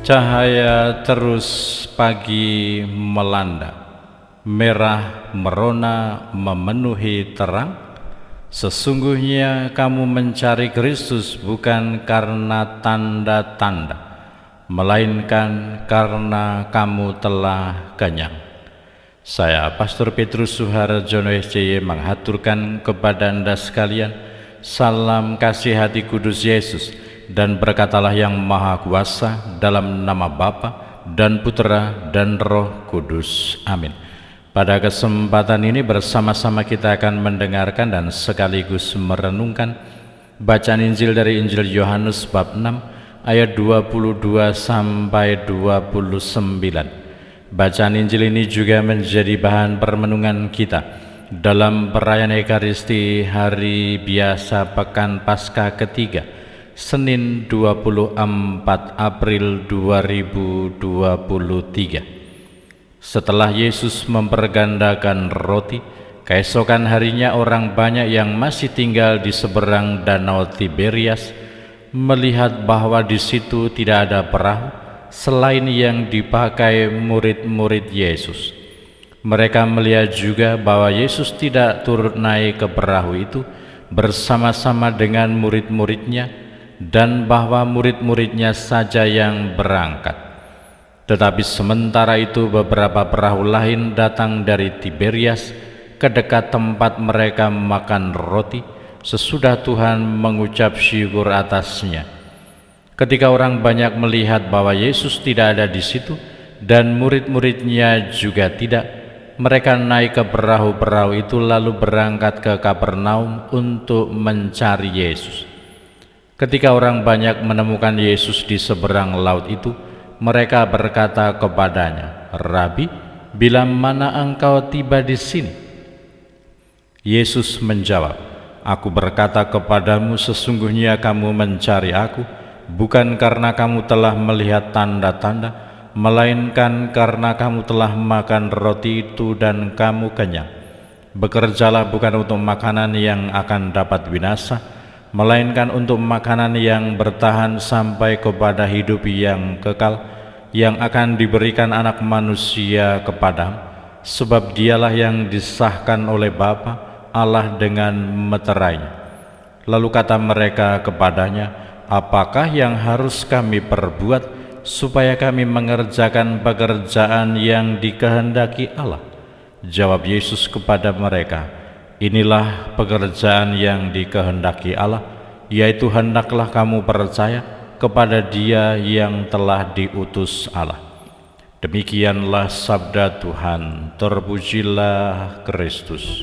Cahaya terus pagi melanda, merah merona memenuhi terang. Sesungguhnya kamu mencari Kristus bukan karena tanda-tanda, melainkan karena kamu telah kenyang. Saya, Pastor Petrus Suharjono SCY, menghaturkan kepada Anda sekalian salam kasih hati kudus Yesus, dan berkatalah yang Maha Kuasa dalam nama Bapa dan Putra dan Roh Kudus. Amin. Pada kesempatan ini bersama-sama kita akan mendengarkan dan sekaligus merenungkan bacaan Injil dari Injil Yohanes bab 6 ayat 22 sampai 29. Bacaan Injil ini juga menjadi bahan permenungan kita dalam perayaan Ekaristi hari biasa Pekan Paskah ketiga, Senin 24 April 2023. Setelah Yesus mempergandakan roti, keesokan harinya orang banyak yang masih tinggal di seberang danau Tiberias melihat bahwa di situ tidak ada perahu selain yang dipakai murid-murid Yesus. Mereka melihat juga bahwa Yesus tidak turut naik ke perahu itu bersama-sama dengan murid-muridnya, dan bahwa murid-muridnya saja yang berangkat. Tetapi sementara itu beberapa perahu lain datang dari Tiberias ke dekat tempat mereka makan roti sesudah Tuhan mengucap syukur atasnya. Ketika orang banyak melihat bahwa Yesus tidak ada di situ dan murid-muridnya juga tidak, mereka naik ke perahu-perahu itu lalu berangkat ke Kapernaum untuk mencari Yesus. Ketika orang banyak menemukan Yesus di seberang laut itu, mereka berkata kepadanya, "Rabi, bila mana engkau tiba di sini?" Yesus menjawab, "Aku berkata kepadamu, sesungguhnya kamu mencari aku, bukan karena kamu telah melihat tanda-tanda, melainkan karena kamu telah makan roti itu dan kamu kenyang. Bekerjalah bukan untuk makanan yang akan dapat binasa, melainkan untuk makanan yang bertahan sampai kepada hidup yang kekal, yang akan diberikan Anak Manusia kepadamu, sebab dialah yang disahkan oleh Bapa Allah dengan meterainya." Lalu kata mereka kepadanya, "Apakah yang harus kami perbuat supaya kami mengerjakan pekerjaan yang dikehendaki Allah?" Jawab Yesus kepada mereka, "Inilah pekerjaan yang dikehendaki Allah, yaitu hendaklah kamu percaya kepada Dia yang telah diutus Allah." Demikianlah sabda Tuhan. Terpujilah Kristus.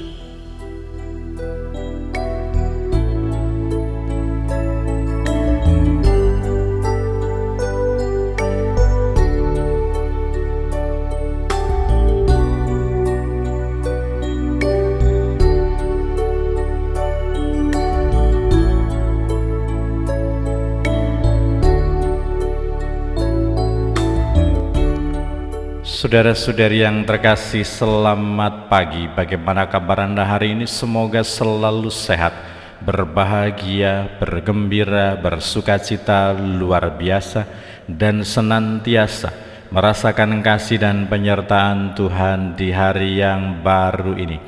Saudara-saudari yang terkasih, selamat pagi. Bagaimana kabar Anda hari ini? Semoga selalu sehat, berbahagia, bergembira, bersukacita luar biasa, dan senantiasa merasakan kasih dan penyertaan Tuhan di hari yang baru ini.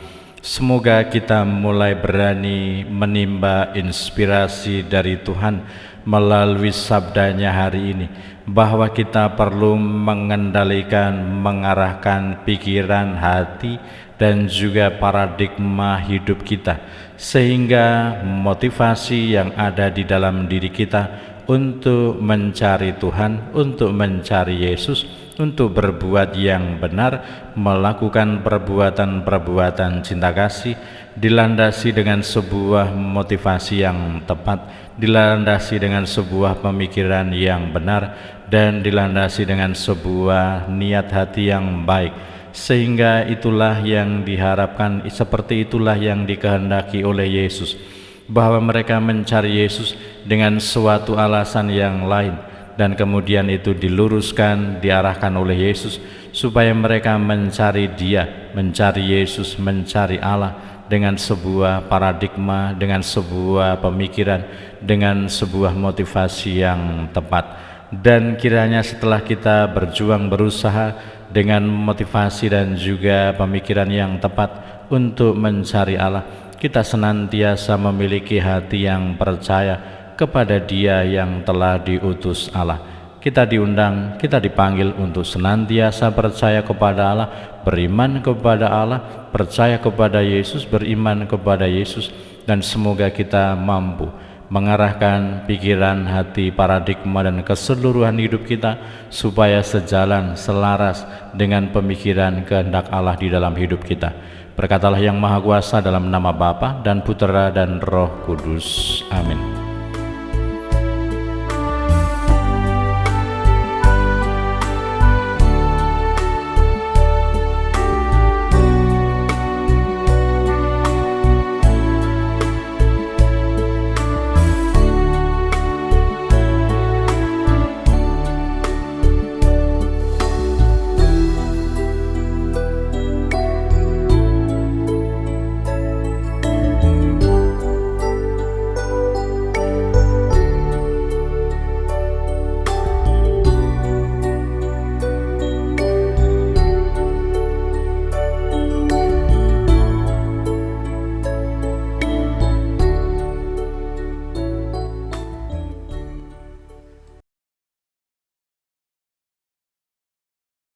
Semoga kita mulai berani menimba inspirasi dari Tuhan melalui sabdanya hari ini, bahwa kita perlu mengendalikan, mengarahkan pikiran, hati, dan juga paradigma hidup kita, sehingga motivasi yang ada di dalam diri kita untuk mencari Tuhan, untuk mencari Yesus, untuk berbuat yang benar, melakukan perbuatan-perbuatan cinta kasih, dilandasi dengan sebuah motivasi yang tepat, dilandasi dengan sebuah pemikiran yang benar, dan dilandasi dengan sebuah niat hati yang baik, sehingga itulah yang diharapkan, seperti itulah yang dikehendaki oleh Yesus, bahwa mereka mencari Yesus dengan suatu alasan yang lain, dan kemudian itu diluruskan, diarahkan oleh Yesus, supaya mereka mencari Dia, mencari Yesus, mencari Allah dengan sebuah paradigma, dengan sebuah pemikiran, dengan sebuah motivasi yang tepat. Dan kiranya setelah kita berjuang berusaha dengan motivasi dan juga pemikiran yang tepat untuk mencari Allah, kita senantiasa memiliki hati yang percaya kepada Dia yang telah diutus Allah. Kita diundang, kita dipanggil untuk senantiasa percaya kepada Allah, beriman kepada Allah, percaya kepada Yesus, beriman kepada Yesus, dan semoga kita mampu mengarahkan pikiran, hati, paradigma, dan keseluruhan hidup kita supaya sejalan, selaras dengan pemikiran kehendak Allah di dalam hidup kita. Berkatalah yang Maha Kuasa dalam nama Bapa dan Putera dan Roh Kudus. Amin.